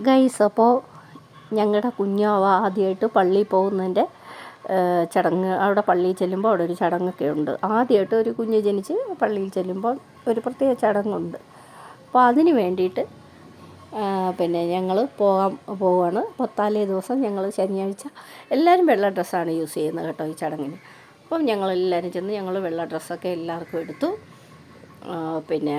Guys, അപ്പോൾ ഞങ്ങളുടെ കുഞ്ഞാവ ആദ്യമായിട്ട് പള്ളിയിൽ പോകുന്നതിൻ്റെ ചടങ്ങ്, അവിടെ പള്ളിയിൽ ചെല്ലുമ്പോൾ അവിടെ ഒരു ചടങ്ങൊക്കെ ഉണ്ട്. ആദ്യമായിട്ട് ഒരു കുഞ്ഞ് ജനിച്ച് പള്ളിയിൽ ചെല്ലുമ്പോൾ ഒരു പ്രത്യേക ചടങ്ങുണ്ട്. അപ്പോൾ അതിന് വേണ്ടിയിട്ട് പിന്നെ ഞങ്ങൾ പോവാണ്. പത്താലേ ദിവസം ഞങ്ങൾ ശനിയാഴ്ച എല്ലാവരും വെള്ള ഡ്രസ്സാണ് യൂസ് ചെയ്യുന്നത് കേട്ടോ ഈ ചടങ്ങിന്. അപ്പം ഞങ്ങളെല്ലാവരും ചെന്ന് ഞങ്ങൾ വെള്ള ഡ്രസ്സൊക്കെ എല്ലാവർക്കും എടുത്തു. പിന്നെ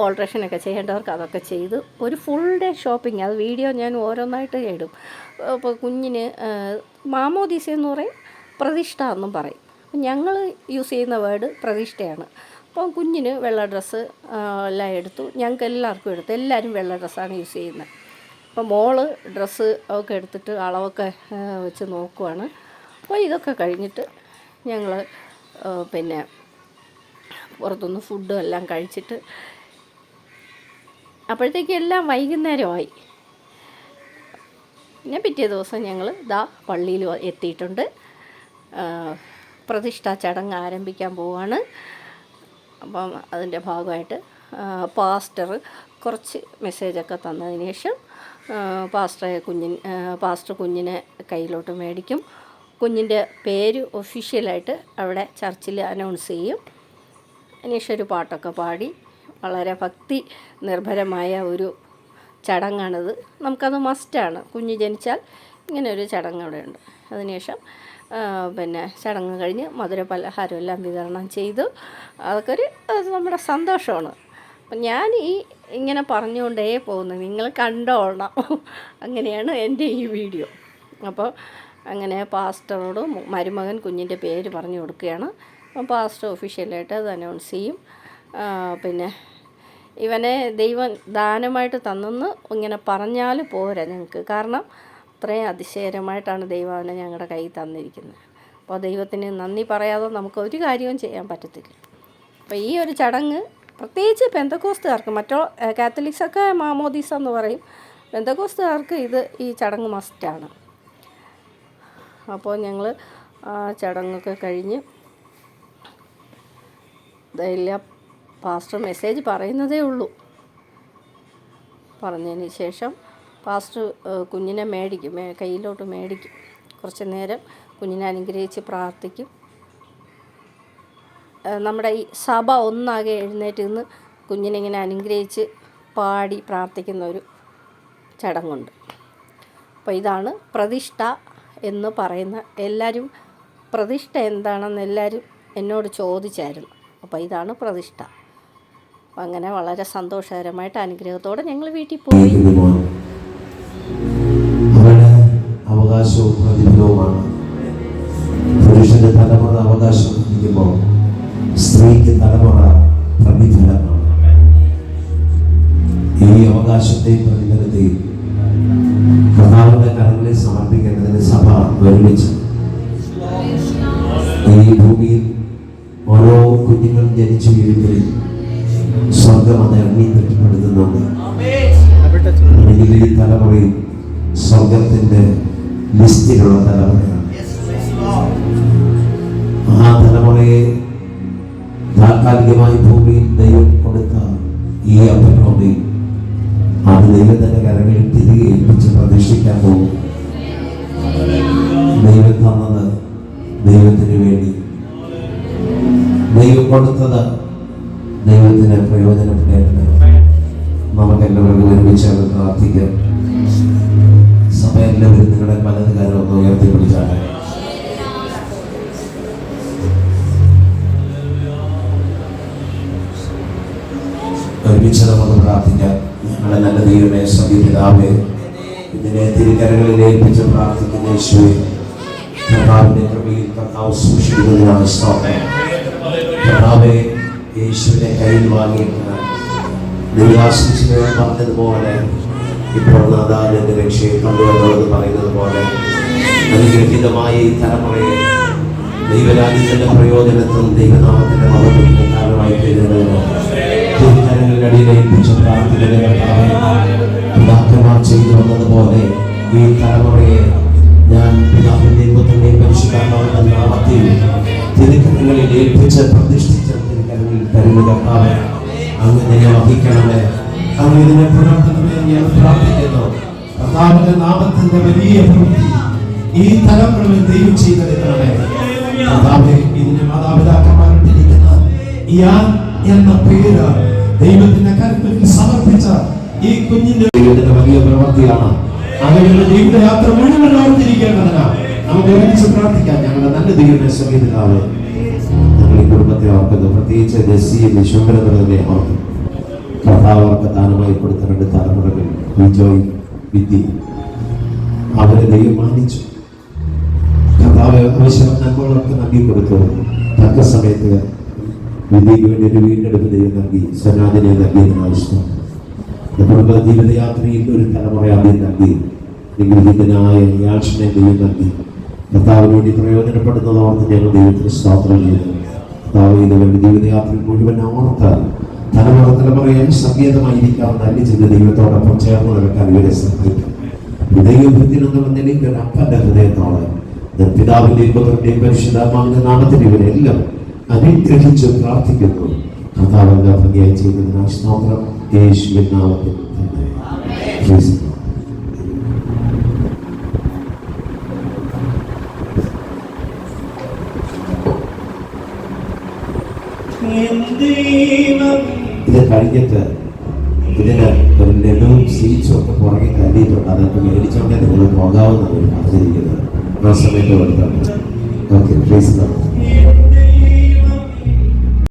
ഓൾട്രേഷനൊക്കെ ചെയ്യേണ്ടവർക്ക് അതൊക്കെ ചെയ്ത് ഒരു ഫുൾ ഡേ ഷോപ്പിംഗ്. അത് വീഡിയോ ഞാൻ ഓരോന്നായിട്ട് ഇടും. അപ്പോൾ കുഞ്ഞിന് മാമോദീസ എന്ന് പറയും, പ്രതിഷ്ഠ എന്നും പറയും. ഞങ്ങൾ യൂസ് ചെയ്യുന്ന വേർഡ് പ്രതിഷ്ഠയാണ്. അപ്പോൾ കുഞ്ഞിന് വെള്ള ഡ്രസ്സ് എല്ലാം എടുത്തു, ഞങ്ങൾക്ക് എല്ലാവർക്കും എടുത്തു. എല്ലാവരും വെള്ള ഡ്രസ്സാണ് യൂസ് ചെയ്യുന്നത്. അപ്പോൾ മോള് ഡ്രസ്സ് ഒക്കെ എടുത്തിട്ട് അളവൊക്കെ വെച്ച് നോക്കുവാണ്. അപ്പോൾ ഇതൊക്കെ കഴിഞ്ഞിട്ട് ഞങ്ങൾ പിന്നെ പുറത്തുനിന്ന് ഫുഡും എല്ലാം കഴിച്ചിട്ട് അപ്പോഴത്തേക്കും എല്ലാം വൈകുന്നേരമായി. പിന്നെ പിറ്റേ ദിവസം ഞങ്ങൾ പള്ളിയിൽ എത്തിയിട്ടുണ്ട്. പ്രതിഷ്ഠാ ചടങ്ങ് ആരംഭിക്കാൻ പോവുകയാണ്. അപ്പം അതിൻ്റെ ഭാഗമായിട്ട് പാസ്റ്റർ കുറച്ച് മെസ്സേജൊക്കെ തന്നതിന് ശേഷം പാസ്റ്റർ കുഞ്ഞിനെ കയ്യിലോട്ട് മേടിക്കും. കുഞ്ഞിൻ്റെ പേര് ഒഫീഷ്യലായിട്ട് അവിടെ ചർച്ചിൽ അനൗൺസ് ചെയ്യും. അതിനുശേഷം ഒരു പാട്ടൊക്കെ പാടി വളരെ ഭക്തി നിർഭരമായ ഒരു ചടങ്ങാണിത്. നമുക്കത് മസ്റ്റാണ്. കുഞ്ഞ് ജനിച്ചാൽ ഇങ്ങനെ ഒരു ചടങ്ങ് അവിടെ ഉണ്ട്. അതിനുശേഷം പിന്നെ ചടങ്ങ് കഴിഞ്ഞ് മധുര പലഹാരം എല്ലാം വിതരണം ചെയ്തു. അതൊക്കെ അത് നമ്മുടെ സന്തോഷമാണ്. അപ്പം ഞാൻ ഇങ്ങനെ പറഞ്ഞുകൊണ്ടേ പോകുന്നത്, നിങ്ങൾ കണ്ടോളണം. അങ്ങനെയാണ് എൻ്റെ ഈ വീഡിയോ. അപ്പോൾ അങ്ങനെ പാസ്റ്ററോട് മരുമകൻ കുഞ്ഞിൻ്റെ പേര് പറഞ്ഞു കൊടുക്കുകയാണ്. അപ്പം പാസ്റ്റർ ഒഫീഷ്യലായിട്ട് അത് അനൗൺസ് ചെയ്യും. പിന്നെ ഇവനെ ദൈവം ദാനമായിട്ട് തന്നെന്ന് ഇങ്ങനെ പറഞ്ഞാൽ പോരാ ഞങ്ങൾക്ക്. കാരണം അത്രയും അതിശയകരമായിട്ടാണ് ദൈവം അവനെ ഞങ്ങളുടെ കയ്യിൽ തന്നിരിക്കുന്നത്. അപ്പോൾ ദൈവത്തിന് നന്ദി പറയാതെ നമുക്ക് ഒരു കാര്യവും ചെയ്യാൻ പറ്റത്തില്ല. അപ്പോൾ ഈ ഒരു ചടങ്ങ് പ്രത്യേകിച്ച് പെന്തക്കോസ്തുകാർക്ക്, കാത്തലിക്സൊക്കെ മാമോദീസ എന്ന് പറയും, പെന്തക്കോസ്തുകാർക്ക് ഈ ചടങ്ങ് മസ്റ്റാണ്. അപ്പോൾ ഞങ്ങൾ ആ ചടങ്ങൊക്കെ കഴിഞ്ഞ് പാസ്റ്റർ മെസ്സേജ് പറയുന്നതേ ഉള്ളൂ. പറഞ്ഞതിന് ശേഷം പാസ്റ്റർ കുഞ്ഞിനെ കയ്യിലോട്ട് മേടിക്കും. കുറച്ച് നേരം കുഞ്ഞിനെ അനുഗ്രഹിച്ച് പ്രാർത്ഥിക്കും. നമ്മുടെ ഈ സഭ ഒന്നാകെ എഴുന്നേറ്റ് നിന്ന് കുഞ്ഞിനെ ഇങ്ങനെ അനുഗ്രഹിച്ച് പാടി പ്രാർത്ഥിക്കുന്ന ഒരു ചടങ്ങുണ്ട്. അപ്പോൾ ഇതാണ് പ്രതിഷ്ഠ എന്ന് പറയുന്ന. എല്ലാവരും പ്രതിഷ്ഠ എന്താണെന്ന് എല്ലാവരും എന്നോട് ചോദിച്ചായിരുന്നു. അപ്പോൾ ഇതാണ് പ്രതിഷ്ഠ. അപ്പം അങ്ങനെ വളരെ സന്തോഷകരമായിട്ട് അനുഗ്രഹത്തോടെ ഞങ്ങൾ വീട്ടിൽ പോയി. അവരുടെ അവകാശവും പ്രതിഫലവുമാണ്. പുരുഷന്റെ തലമുറ അവകാശം ഇരിക്കുമ്പോൾ സ്ത്രീക്ക് തലമുറ പ്രതിഫലമാണ്. ഈ അവകാശത്തെയും പ്രതിഫലത്തെയും കർത്താവിന്റെ കരങ്ങളിൽ സമർപ്പിക്കേണ്ടതിന് സഭ ഒരുമിച്ച് ഈ ഭൂമിയിൽ ഓരോ കുഞ്ഞുങ്ങൾ ജനിച്ചു വീഴുകയും സ്വർഗം അത് എണ്ണി തെറ്റിപ്പെടുത്തുന്നുണ്ട്. ഈ തലമുറയിൽ സ്വർഗത്തിന്റെ ലിസ്റ്റിലുള്ള തലമുറയാണ്. ആ തലമുറയെ താൽക്കാലികമായി ഭൂമിയിൽ ദൈവം കൊടുത്ത ഈ അപ്പനോടെയും അത് ദൈവത്തിന്റെ കരങ്ങളിൽ തിരികെ ഏൽപ്പിച്ച് പ്രതിഷ്ഠിക്കാൻ പോകും. ദൈവം തന്നത് ദൈവത്തിന് വേണ്ടി, ദൈവം കൊടുത്തത് ദൈവത്തിന് പ്രയോജനപ്പെടേണ്ടത്. നമുക്കെല്ലാവർക്കും ഒരുമിച്ച് പ്രാർത്ഥിക്കാം. സഭ എല്ലാവരും നിങ്ങളുടെ വലത് കാര്യം ഒന്ന് ഉയർത്തിപ്പിടിച്ചാണ്. ഒരുമിച്ച് നമുക്ക് പ്രാർത്ഥിക്കാം. ഞങ്ങളെ നല്ല ദൈവമേ, സത്യപിതാവേ, ഇതിനെ തിരുക്കരങ്ങളിൽ ഏൽപ്പിച്ച് പ്രാർത്ഥിക്കുന്ന യേശുവേ, കർത്താവിന്റെ കൃപയിൽ കർത്താവ് സൂക്ഷിക്കുന്നതിനാണ് സ്തോത്രം. കർത്താവേ, യേശുവിനെ കയ്യിൽ വാങ്ങിയിട്ട് ദൈവാശിച്ചു പറഞ്ഞതുപോലെ ഇപ്പോൾ നാദാന്റെ രക്ഷയെ കണ്ടുവെന്നുള്ളത് പറയുന്നത് പോലെ അനുഗ്രഹീതമായ ഈ തലമുറയെ ദൈവരാജ്യത്തിന്റെ പ്രയോജനത്തിനും ദൈവനാമത്തിന്റെ മഹത്വത്തിന് കാരണമായി തീരുന്നതിന് തിരുക്കരങ്ങളിലടിയിൽ ഏൽപ്പിച്ച പ്രാർത്ഥനകൾ പിതാക്കന്മാർ ചെയ്തു വന്നതുപോലെ ഈ തലമുറയെ ഞാൻ പിതാവിന്റെയും പുത്രന്റെയും പരിശുദ്ധാത്മാവിന്റെ നാമത്തിൽ തിരുക്കരങ്ങളിൽ ഏൽപ്പിച്ച് പ്രതിഷ്ഠിച്ച തിരുക്കരങ്ങളിൽ തരുന്ന കർത്താവേ, അങ്ങ് തന്നെ വഹിക്കണമേ. അങ്ങ് ഇതിനെ പുലർത്തണമേ. ഞാൻ പ്രാർത്ഥിക്കുന്നു. കർത്താവിന്റെ നാമത്തിന്റെ വലിയ പ്രവൃത്തി ഈ തലമുറയിൽ ദൈവം ചെയ്തെടുക്കണമേ. കർത്താവേ, ഇതിന്റെ മാതാപിതാക്കന്മാരിട്ടിരിക്കുന്ന ഞാൻ എന്ന പേര് ദൈവത്തിന്റെ കരുത്തിൽ സമർപ്പിച്ച ഈ കുഞ്ഞിന്റെ ദൈവത്തിന്റെ വലിയ പ്രവൃത്തിയാണ്. അവരുടെ ജീവിതയാത്ര മുഴുവൻ ഓർത്തിരിക്കേണ്ടതിനാ നമുക്ക് ഒരുമിച്ച് പ്രാർത്ഥിക്കാം. ഞങ്ങളുടെ നല്ല ദൈവമേ, സ്വർഗ്ഗപിതാവേ, ഞങ്ങൾ ഈ കുടുംബത്തെ ഓർക്കുന്നു. പ്രത്യേകിച്ച് ദശയും വിശ്വംഭരനെ ഓർക്കുന്നു. കർത്താവ് അവർക്ക് ദാനമായി കൊടുത്ത 2 തലമുറകൾ വിജോയ്, വിധി, അവരെ ദൈവം മാനിച്ചു. കർത്താവ് ആവശ്യം നന്മകളൊക്കെ നൽകി കൊടുത്തു. തക്ക സമയത്ത് വിധിക്ക് വേണ്ടി ഒരു വീണ്ടെടുപ്പ് ദൈവം നൽകി, സ്വനാദിനെ നൽകിയതിന് ആവശ്യം. കുടുംബ ജീവിതയാത്രയിൽ ഒരു തലമുറ ആദ്യം നൽകി, വിധിനായ യാക്ഷനെ ദൈവം നൽകി. കർത്താവിന് വേണ്ടി പ്രയോജനപ്പെടുന്നതോർത്ത് ഞങ്ങൾ ദൈവത്തിന് സ്തോത്രം ചെയ്തു. കർത്താവ് ഇതുവരുടെ ജീവിതയാത്രയിൽ മുഴുവൻ ഓർത്ത് തലമുറയെ സംഗീതമായിരിക്കാവുന്ന അല്ലിച്ചിന്റെ ദൈവത്തോടൊപ്പം ചേർന്ന് നടക്കാൻ ഇവരെ സഹായിക്കും. ദൈവഭക്തിനെന്നുള്ള നിലയിൽ ഒരു അപ്പന്റെ ഹൃദയത്തോടെ പിതാവിന്റെയും പുത്രന്റെയും പരിശുദ്ധാത്മാവിന്റെ നാമത്തിൽ ഇവരെല്ലാം അനുഗ്രഹിച്ച് പ്രാർത്ഥിക്കുന്നു. കർത്താവ് എല്ലാ ഭംഗിയായി ചെയ്തതിനാൽ സ്തോത്രം. യേശുവിൻ നാമത്തിൽ തന്നെ. ഇത് കഴിഞ്ഞിട്ട് ഇതിന് ഒരു ലഡുവും സ്വീറ്റ്സും ഒക്കെ പുറകെ കല്ലിയിട്ടുണ്ട്. അതൊക്കെ മേടിച്ചോണ്ടേ നിങ്ങൾ പോകാവുന്നതാണ് പറഞ്ഞിരിക്കുന്നത്. ആ സമയത്ത് കൊടുത്താണ്. Okay, please.